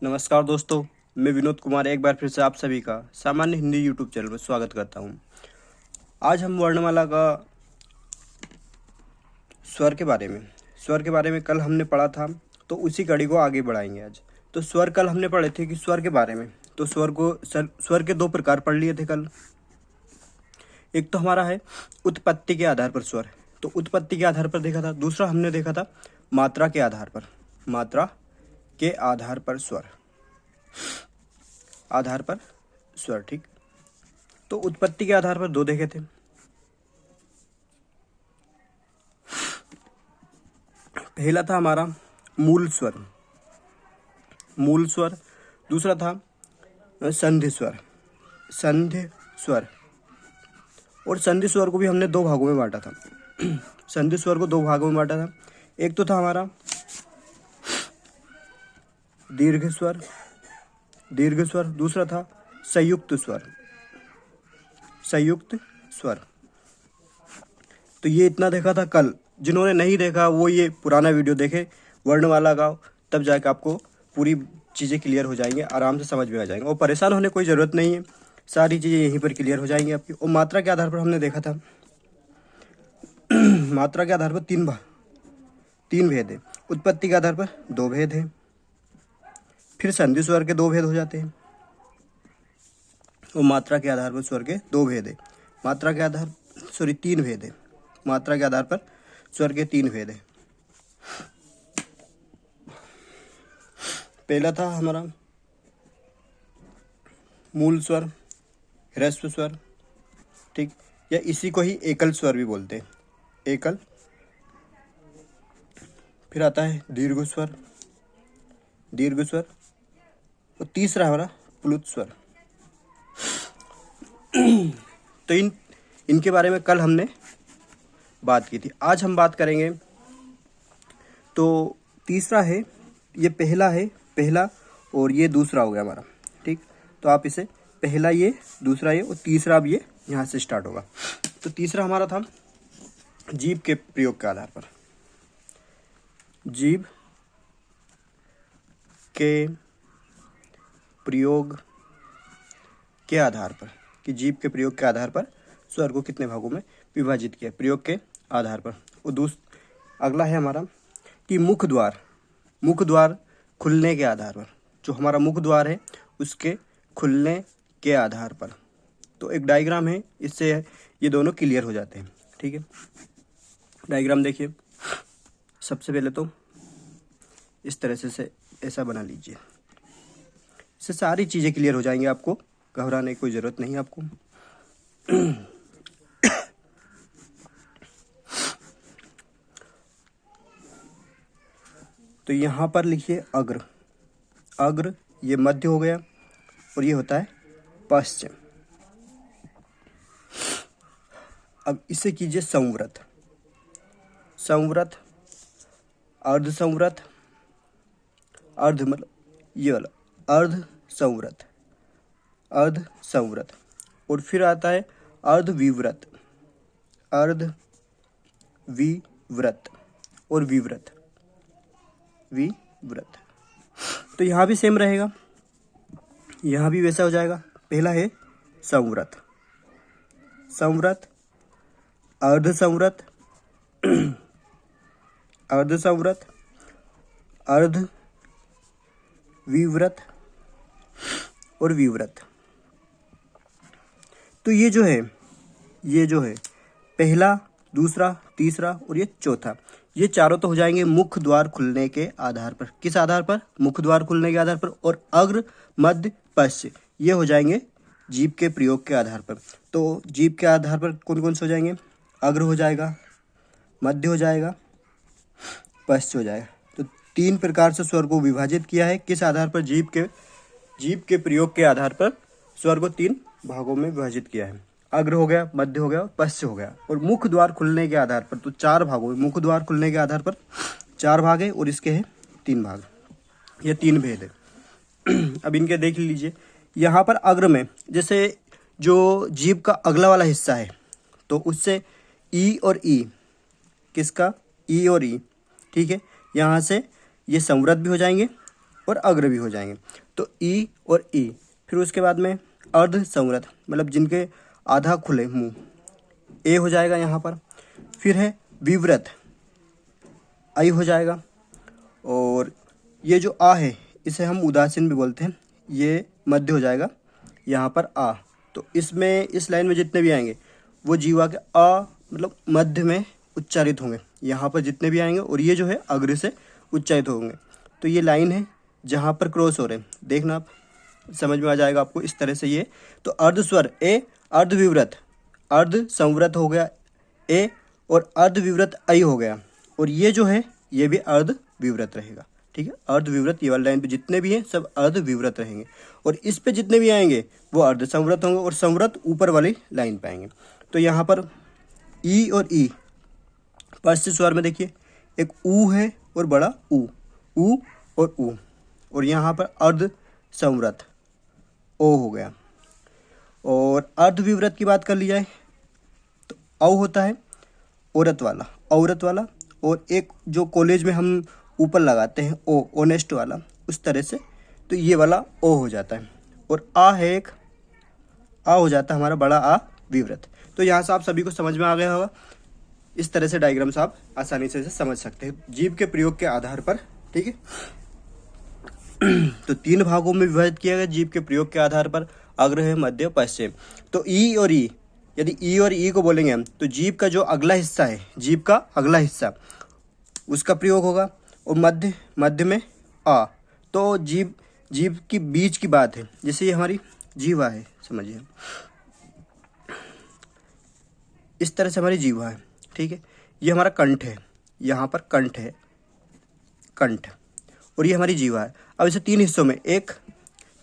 नमस्कार दोस्तों, मैं विनोद कुमार एक बार फिर से आप सभी का सामान्य हिंदी यूट्यूब चैनल में स्वागत करता हूं। आज हम वर्णमाला का स्वर के बारे में कल हमने पढ़ा था, तो उसी कड़ी को आगे बढ़ाएंगे आज। तो स्वर कल हमने पढ़े थे कि स्वर के बारे में, तो स्वर के दो प्रकार पढ़ लिए थे कल। एक तो हमारा है उत्पत्ति के आधार पर स्वर, तो उत्पत्ति के आधार पर देखा था। दूसरा हमने देखा था मात्रा के आधार पर, स्वर। ठीक, तो उत्पत्ति के आधार पर दो देखे थे। पहला था हमारा मूल स्वर, दूसरा था संधि स्वर। और संधि स्वर को भी हमने दो भागों में बांटा था। संधि स्वर को दो भागों में बांटा था। एक तो था हमारा दीर्घ स्वर, दूसरा था संयुक्त स्वर। तो ये इतना देखा था कल। जिन्होंने नहीं देखा वो ये पुराना वीडियो देखे वर्णमाला का, तब जाके आपको पूरी चीज़ें क्लियर हो जाएंगे, आराम से समझ में आ जाएंगे और परेशान होने कोई ज़रूरत नहीं है। सारी चीज़ें यहीं पर क्लियर हो जाएंगी आपकी। और मात्रा के आधार पर हमने देखा था मात्रा के आधार पर तीन भेद है। उत्पत्ति के आधार पर दो भेद है, फिर संधि स्वर के दो भेद हो जाते हैं और मात्रा के आधार पर स्वर के दो भेद है। तीन भेद है। मात्रा के आधार पर स्वर के तीन भेद है। पहला था हमारा मूल स्वर, ह्रस्व स्वर, ठीक, या इसी को ही एकल स्वर भी बोलते हैं, एकल। फिर आता है दीर्घ स्वर, और तीसरा हमारा प्लुत स्वर। तो इनके बारे में कल हमने बात की थी। आज हम बात करेंगे। तो तीसरा है, ये पहला और ये दूसरा हो गया हमारा। ठीक, तो आप इसे पहला ये, दूसरा ये और तीसरा अब ये यहाँ से स्टार्ट होगा। तो तीसरा हमारा था जीभ के प्रयोग के आधार पर। जीभ के प्रयोग के आधार पर, कि जीभ के प्रयोग के आधार पर स्वर को कितने भागों में विभाजित किया, प्रयोग के आधार पर। और अगला है हमारा कि मुख द्वार खुलने के आधार पर, जो हमारा मुख द्वार है उसके खुलने के आधार पर। तो एक डायग्राम है, इससे ये दोनों क्लियर हो जाते हैं। ठीक है, डायग्राम देखिए। सबसे पहले तो इस तरह से ऐसा बना लीजिए, इससे सारी चीज़ें क्लियर हो जाएंगी। आपको घबराने की कोई ज़रूरत नहीं है आपको। तो यहाँ पर लिखिए अग्र, ये मध्य हो गया और ये होता है पश्च। अब इसे कीजिए संवृत, अर्ध संवृत, अर्ध मतलब ये वाला अर्ध संवृत, और फिर आता है अर्ध विवृत और विवृत। तो यहाँ भी सेम रहेगा, यहाँ भी वैसा हो जाएगा। पहला है संवृत, अर्ध संवृत, अर्ध विवृत और विवृत। तो ये जो है पहला, दूसरा, तीसरा और ये चौथा, ये चारों तो हो जाएंगे मुख द्वार खुलने के आधार पर। किस आधार पर? मुख द्वार खुलने के आधार पर। और अग्र, मध्य, पश्च ये हो जाएंगे जीभ के प्रयोग के आधार पर। तो जीभ के आधार पर कौन कौन से हो जाएंगे? अग्र हो जाएगा, मध्य हो जाएगा, पश्च हो जाएगा। तो तीन प्रकार से स्वर को विभाजित किया है। किस आधार पर? जीभ के प्रयोग के आधार पर स्वर को तीन भागों में विभाजित किया है। अग्र हो गया, मध्य हो गया, पश्च हो गया। और मुख द्वार खुलने के आधार पर तो चार भागों में, मुख द्वार खुलने के आधार पर चार भाग है और इसके हैं तीन भाग। ये तीन भेद है। अब इनके देख लीजिए। यहाँ पर अग्र में जैसे जो जीभ का अगला वाला हिस्सा है तो उससे ई और ई, किसका? ई और ई, ठीक है। यहाँ से ये संवृत भी हो जाएंगे और अग्र भी हो जाएंगे। तो ई और ई। फिर उसके बाद में अर्ध संवृत, मतलब जिनके आधा खुले मुंह, ए हो जाएगा यहाँ पर। फिर है विव्रत, आई हो जाएगा। और ये जो आ है इसे हम उदासीन भी बोलते हैं, ये मध्य हो जाएगा यहाँ पर आ। तो इसमें इस लाइन में जितने भी आएंगे वो जीवा के आ मतलब मध्य में उच्चारित होंगे यहाँ पर जितने भी आएंगे, और ये जो है अग्र से उच्चारित होंगे। तो ये लाइन है जहाँ पर क्रॉस हो रहे हैं, देखना आप समझ में आ जाएगा आपको इस तरह से ये। तो अर्ध स्वर ए, अर्ध विव्रत, अर्ध संवृत हो गया ए, और अर्ध विव्रत आई हो गया, और ये जो है ये भी अर्ध विव्रत रहेगा। ठीक है, अर्ध विव्रत ये वाली लाइन पे जितने भी हैं सब अर्ध विव्रत रहेंगे, और इस पे जितने भी आएंगे वो अर्ध संवृत होंगे, और संवृत ऊपर वाली लाइन पे आएंगे। तो यहाँ पर ई और ई पश्च स्वर में देखिए एक ऊ है और बड़ा ऊ, ऊ और ऊ, और यहाँ पर अर्ध संवृत ओ हो गया। और अर्ध विव्रत की बात कर ली जाए तो औ होता है औरत वाला, औरत वाला, और एक जो कॉलेज में हम ऊपर लगाते हैं ओ, ओनेस्ट वाला, उस तरह से। तो ये वाला ओ हो जाता है, और आ है एक, आ हो जाता है हमारा बड़ा आ विव्रत। तो यहाँ से आप सभी को समझ में आ गया होगा। इस तरह से डायग्राम्स आप आसानी से समझ सकते हैं जीभ के प्रयोग के आधार पर। ठीक है, तो 3 भागों में विभाजित किया गया जीभ के प्रयोग के आधार पर, अग्र है, मध्य, पश्चिम। तो ई और ई, यदि ई और ई को बोलेंगे हम तो जीभ का जो अगला हिस्सा है, जीभ का अगला हिस्सा, उसका प्रयोग होगा। और मध्य, मध्य में आ। तो जीभ की बीच की बात है, जैसे ये हमारी जीवा है, समझिए इस तरह से हमारी जीवा है। ठीक है, ये हमारा कंठ है, यहाँ पर कंठ है, कंठ, और ये हमारी जीवा है। अब इसे 3 हिस्सों में,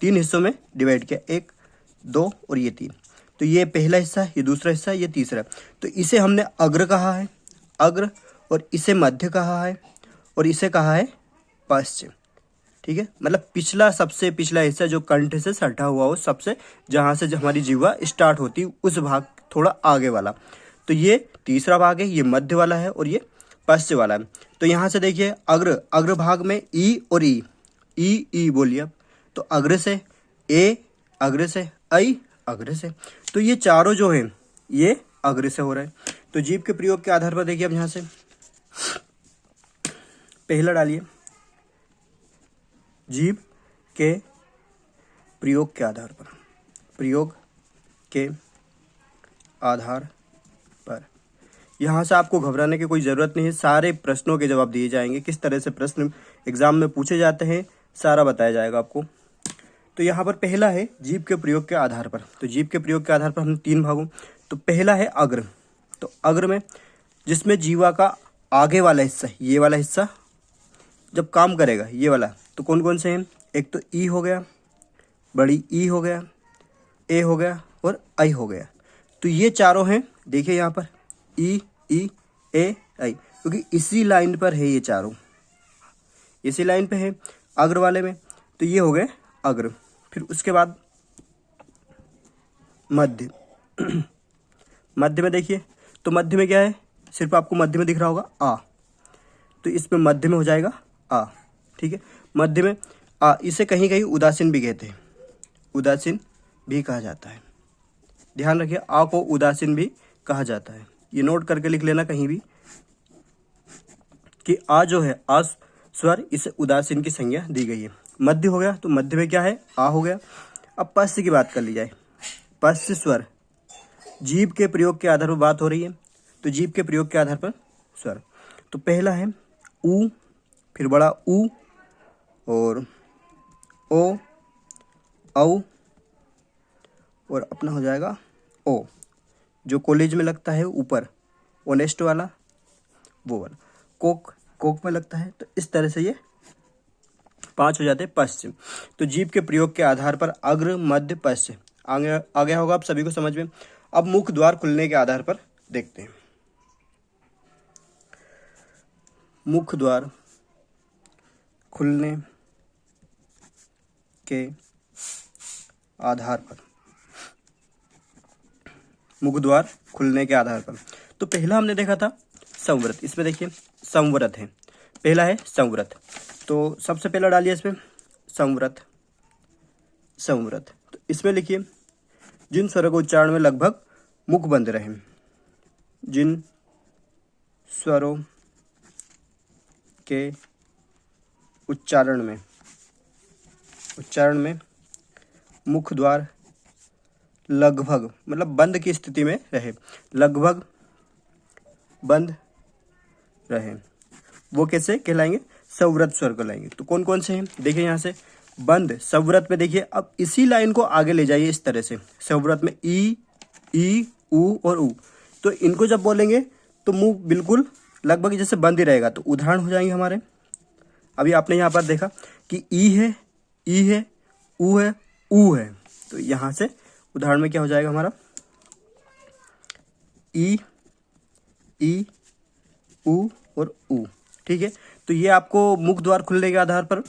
3 हिस्सों में डिवाइड किया, 1, 2 और ये 3। तो ये पहला हिस्सा, ये दूसरा हिस्सा, ये तीसरा। तो इसे हमने अग्र कहा है, अग्र, और इसे मध्य कहा है, और इसे कहा है पश्चिम। ठीक है, मतलब पिछला, सबसे पिछला हिस्सा जो कंठ से सटा हुआ हो, सबसे जहाँ से हमारी जीवा स्टार्ट होती उस भाग थोड़ा आगे वाला। तो ये तीसरा भाग है, ये मध्य वाला है, और ये पश्चिम वाला है। तो यहाँ से देखिए अग्र, अग्र भाग में ई और ई, ई ई बोलिए अब। तो अग्र से ए, अग्र से आई, अग्र से। तो ये चारों जो हैं ये अग्र से हो रहा है। तो जीभ के प्रयोग के आधार पर देखिए अब यहाँ से पहला डालिए, जीभ के प्रयोग के आधार पर, प्रयोग के आधार पर। यहाँ से आपको घबराने की कोई ज़रूरत नहीं है, सारे प्रश्नों के जवाब दिए जाएंगे। किस तरह से प्रश्न एग्जाम में पूछे जाते हैं सारा बताया जाएगा आपको। तो यहाँ पर पहला है जीभ के प्रयोग के आधार पर। तो जीभ के प्रयोग के आधार पर हम 3 भागों। तो पहला है अग्र। तो अग्र में जिसमें जीवा का आगे वाला हिस्सा, ये वाला हिस्सा जब काम करेगा, ये वाला, तो कौन कौन से हैं? एक तो ई हो गया, बड़ी ई हो गया, ए हो गया और आई हो गया। तो ये चारों हैं, देखिए यहाँ पर ई ई ए आई, क्योंकि इसी लाइन पर है, ये चारों इसी लाइन पे है अग्र वाले में। तो ये हो गए अग्र। फिर उसके बाद मध्य। मध्य में देखिए, तो मध्य में क्या है, सिर्फ आपको मध्य में दिख रहा होगा आ, तो इसमें मध्य में हो जाएगा आ। ठीक है, मध्य में आ, इसे कहीं कहीं उदासीन भी कहते हैं, उदासीन भी कहा जाता है। ध्यान रखिए, आ को उदासीन भी कहा जाता है। ये नोट करके लिख लेना कहीं भी कि आ जो है, आ स्वर, इसे उदासीन की संज्ञा दी गई है। मध्य हो गया, तो मध्य में क्या है, आ हो गया। अब पश्च की बात कर ली जाए। पश्च स्वर, जीभ के प्रयोग के आधार पर बात हो रही है, तो जीभ के प्रयोग के आधार पर स्वर। तो पहला है ऊ, फिर बड़ा ऊ, और ओ, औ, और अपना हो जाएगा ओ, जो कॉलेज में लगता है ऊपर, ओनेस्ट वाला, वो वाला। कोक, कोक में लगता है। तो इस तरह से ये 5 हो जाते हैं पश्चिम। तो जीभ के प्रयोग के आधार पर अग्र, मध्य, पश्चिम आ गया होगा आप सभी को समझ में। अब मुख द्वार खुलने के आधार पर देखते हैं। मुख द्वार खुलने के आधार पर, मुख द्वार खुलने के आधार पर। तो पहला हमने देखा था संवृत। इसमें देखिए संवृत है, पहला है संवृत। तो सबसे पहला डालिए इसमें संवृत, संवृत। तो इसमें लिखिए जिन स्वरों के उच्चारण में लगभग मुख बंद रहे, जिन स्वरों के उच्चारण में मुख द्वार लगभग मतलब बंद की स्थिति में रहे, लगभग बंद रहे, वो कैसे कहलाएंगे? संवृत स्वर कहलाएंगे। तो कौन कौन से हैं देखिए यहाँ से, बंद संवृत में देखिए, अब इसी लाइन को आगे ले जाइए इस तरह से, संवृत में ई ऊ और ऊ, तो इनको जब बोलेंगे तो मुंह बिल्कुल लगभग जैसे बंद ही रहेगा। तो उदाहरण हो जाएंगे हमारे, अभी आपने यहाँ पर देखा कि ई है, ऊ है, ऊ है, तो यहाँ से उदाहरण में क्या हो जाएगा हमारा, ई ऊ और ऊ। ठीक है, तो ये आपको मुख द्वार खुलने के आधार पर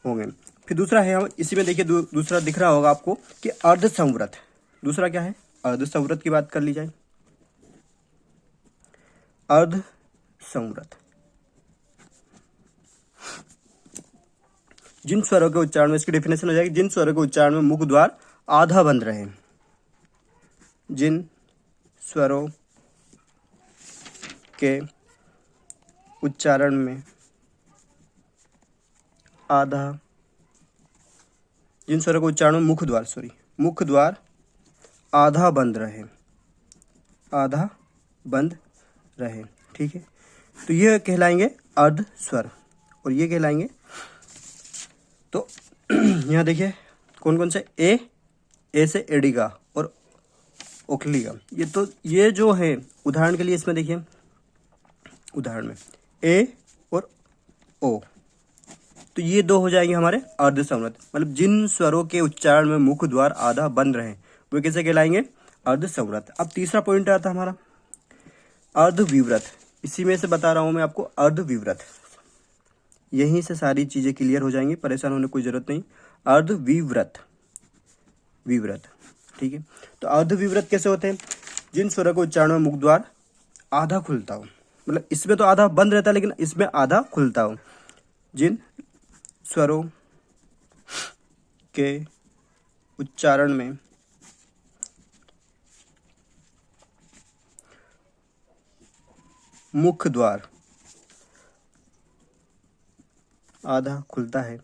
होंगे। फिर दूसरा है, हम इसी में देखिए दूसरा दिख रहा होगा आपको कि अर्ध संवृत। दूसरा क्या है? अर्ध संवृत की बात कर ली जाए, अर्ध संवृत जिन स्वरों के उच्चारण में, इसकी डेफिनेशन हो जाएगी, जिन स्वरों के उच्चारण में मुख द्वार आधा बंद रहे, जिन स्वरों के उच्चारण में आधा, जिन स्वरों के उच्चारण में मुख द्वार आधा बंद रहे, आधा बंद रहे। ठीक है, तो ये कहलाएंगे अर्ध स्वर और ये कहलाएंगे, तो यहाँ देखिए कौन कौन से, ए से एडिगा और ओखलीगा। ये तो ये जो है उदाहरण के लिए इसमें देखिए, उदाहरण में ए और ओ, तो ये दो हो जाएंगे हमारे अर्ध संवृत, मतलब जिन स्वरों के उच्चारण में मुख द्वार आधा बंद रहे वो कैसे कहलाएंगे? अर्ध संवृत। अब तीसरा पॉइंट आता है हमारा अर्ध विवृत। इसी में से बता रहा हूं मैं आपको अर्ध विवृत, यहीं से सारी चीजें क्लियर हो जाएंगी, परेशान होने की कोई जरूरत नहीं। अर्ध विवृत, विवृत। ठीक है, तो अर्ध विवृत कैसे होते हैं? जिन स्वरों के उच्चारण में मुख द्वार आधा खुलता हो, मतलब इसमें तो आधा बंद रहता है लेकिन इसमें आधा खुलता हो, जिन स्वरों के उच्चारण में मुख द्वार आधा खुलता है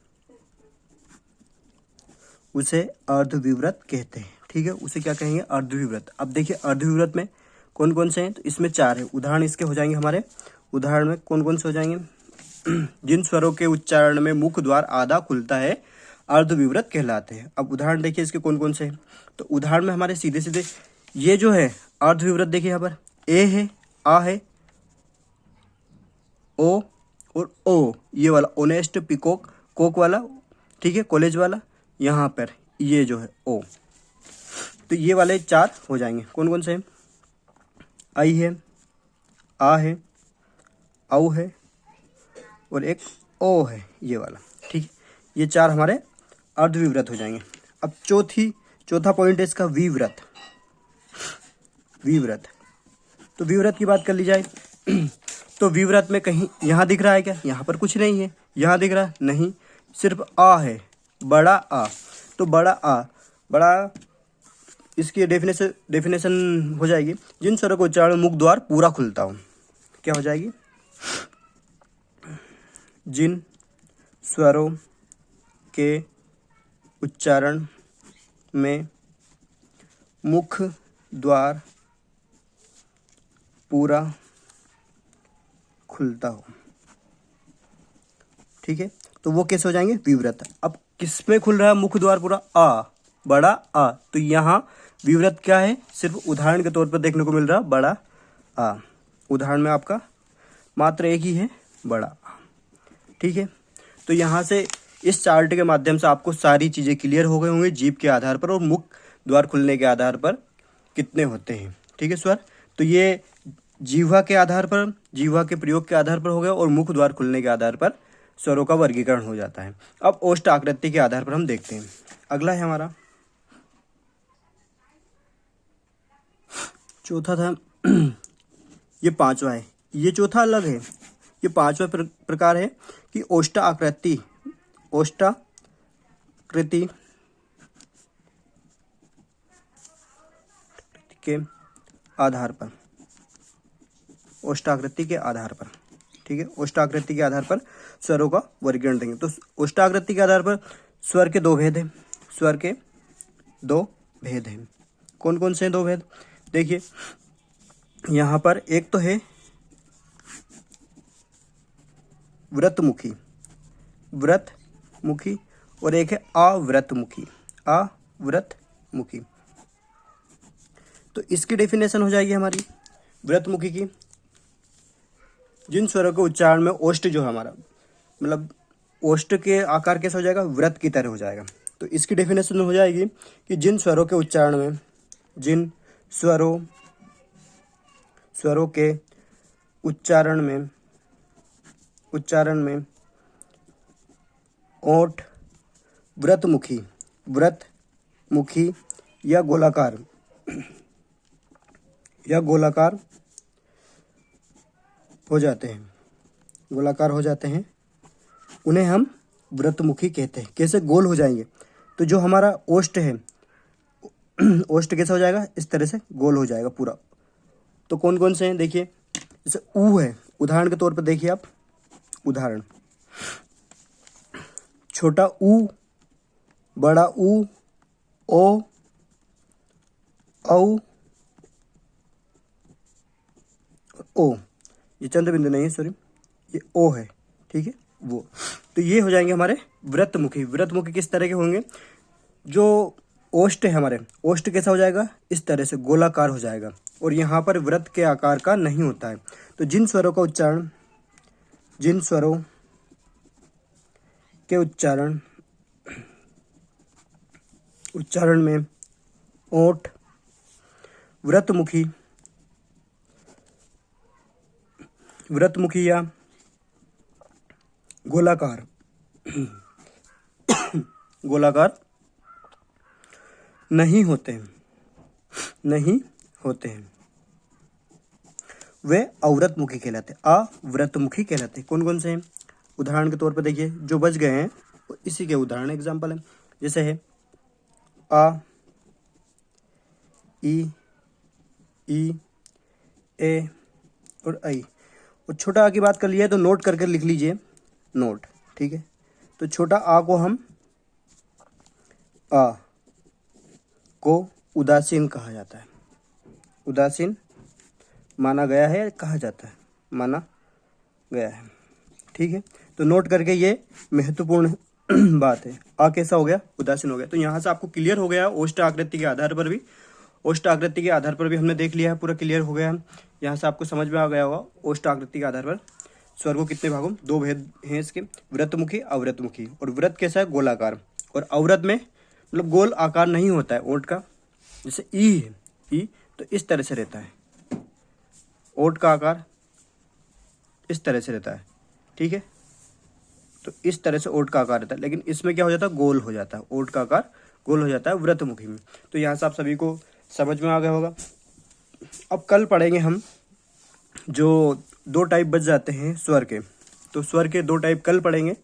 उसे अर्धविवृत कहते हैं। ठीक है, उसे क्या कहेंगे? अर्धविवृत। अब देखिए अर्धविवृत में कौन कौन से हैं, तो इसमें 4 है। उदाहरण इसके हो जाएंगे हमारे, उदाहरण में कौन कौन से हो जाएंगे? जिन स्वरों के उच्चारण में मुख द्वार आधा खुलता है अर्धविवृत कहलाते हैं। अब उदाहरण देखिए इसके कौन कौन से हैं, तो उदाहरण में हमारे सीधे सीधे ये जो है अर्धविवृत देखिए यहाँ पर ए है, आ है, ओ और ओ, ये वाला ओनेस्ट, पिकॉक, कोक वाला, ठीक है, कॉलेज वाला, यहाँ पर ये जो है ओ, तो ये वाले 4 हो जाएंगे। कौन कौन से हैं? आई है, आ है, औ है और एक ओ है, ये वाला। ठीक है, ये 4 हमारे अर्धविवृत हो जाएंगे। अब चौथा पॉइंट है इसका विवृत। विवृत, तो विवृत की बात कर ली जाए तो विवृत में कहीं यहाँ दिख रहा है क्या? यहाँ पर कुछ नहीं है। यहाँ दिख रहा है? नहीं, सिर्फ आ है, बड़ा आ। तो बड़ा आ, बड़ा, इसकी डेफिनेशन हो जाएगी जिन स्वरों को उच्चारण मुख द्वार पूरा खुलता हो। क्या हो जाएगी? जिन स्वरों के उच्चारण में मुख द्वार पूरा खुलता हो। ठीक है, तो वो कैसे हो जाएंगे? विवृत। अब किस में खुल रहा है मुख द्वार पूरा? आ, बड़ा आ। तो यहाँ विवृत क्या है? सिर्फ उदाहरण के तौर पर देखने को मिल रहा बड़ा आ। उदाहरण में आपका मात्र एक ही है, बड़ा आ। ठीक है, तो यहाँ से इस चार्ट के माध्यम से आपको सारी चीज़ें क्लियर हो गई होंगी, जीभ के आधार पर और मुख द्वार खुलने के आधार पर कितने होते हैं। ठीक है स्वर, तो ये जीवा के आधार पर, जीवा के प्रयोग के आधार पर हो गया और मुख द्वार खुलने के आधार पर स्वरों का वर्गीकरण हो जाता है। अब ओष्ठ आकृति के आधार पर हम देखते हैं। अगला है हमारा चौथा था ये 5वां है, ये चौथा अलग है। ये 5वां प्रकार है कि ओष्ठ ओष्टाकृति के आधार पर, ओष्टाकृति के आधार पर, ठीक है, ओष्टाकृति के आधार पर स्वरों का वर्गीकरण देंगे। तो ओष्टाकृति के आधार पर स्वर के दो भेद हैं, स्वर के दो भेद हैं। कौन कौन से दो भेद? देखिए यहाँ पर एक तो है व्रतमुखी, व्रतमुखी, और एक है अव्रतमुखी, अव्रतमुखी। तो इसकी डेफिनेशन हो जाएगी हमारी व्रतमुखी की, जिन स्वरों के उच्चारण में ओष्ठ जो है हमारा, मतलब ओष्ठ के आकार कैसा हो जाएगा? व्रत की तरह हो जाएगा। तो इसकी डेफिनेशन हो जाएगी कि जिन स्वरों के उच्चारण में, जिन स्वरों के उच्चारण में ओठ व्रतमुखी या गोलाकार हो जाते हैं, उन्हें हम व्रतमुखी कहते हैं। कैसे? गोल हो जाएंगे। तो जो हमारा ओष्ठ है, ओष्ठ कैसा हो जाएगा? इस तरह से गोल हो जाएगा पूरा। तो कौन कौन से हैं? देखिए जैसे ऊ है, उदाहरण के तौर पर देखिए आप, उदाहरण छोटा ऊ, बड़ा ऊ, ओ, औ, ओ, ये चंद्र बिंदु नहीं है, सॉरी, ये ओ है, ठीक है, वो। तो ये हो जाएंगे हमारे व्रतमुखी। व्रतमुखी किस तरह के होंगे? जो ओष्ठ है हमारे, ओष्ठ कैसा हो जाएगा? इस तरह से गोलाकार हो जाएगा, और यहाँ पर व्रत के आकार का नहीं होता है। तो जिन स्वरों का उच्चारण, जिन स्वरों के उच्चारण में ओठ व्रतमुखी या गोलाकार नहीं होते हैं, वे अव्रतमुखी कहलाते हैं, अव्रतमुखी कहलाते हैं। कौन कौन से हैं? उदाहरण के तौर पर देखिए, जो बच गए हैं इसी के उदाहरण एग्जाम्पल है। जैसे है आ, ई, ए और आई। और छोटा आ की बात कर लिया है तो नोट करके लिख लीजिए, नोट, ठीक है। तो छोटा आ को हम आ को उदासीन कहा जाता है, उदासीन माना गया है, कहा जाता है, माना गया है, ठीक है। तो नोट करके, ये महत्वपूर्ण बात है। आ कैसा हो गया? उदासीन हो गया। तो यहाँ से आपको क्लियर हो गया, ओष्ठ आकृति के आधार पर भी, ओष्ठ आकृति के आधार पर भी हमने देख लिया है, पूरा क्लियर हो गया है। यहाँ से आपको समझ में आ गया होगा ओष्ठ आकृति के आधार पर स्वर को कितने भागों, दो भेद हैं इसके, व्रतमुखी, अव्रतमुखी। और व्रत कैसा है? गोलाकार। और अव्रत में मतलब गोल आकार नहीं होता है ओठ का। जैसे ई है, ई तो इस तरह से रहता है, ओठ का आकार इस तरह से रहता है, ठीक है। तो इस तरह से ओठ का आकार रहता है, लेकिन इसमें क्या हो जाता है? गोल हो जाता है, ओठ का आकार गोल हो जाता है व्रतमुखी में। तो यहाँ से आप सभी को समझ में आ गया होगा। अब कल पढ़ेंगे हम, जो दो टाइप बच जाते हैं स्वर के, तो स्वर के दो टाइप कल पढ़ेंगे,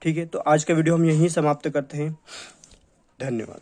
ठीक है। तो आज का वीडियो हम यहीं समाप्त करते हैं। धन्यवाद।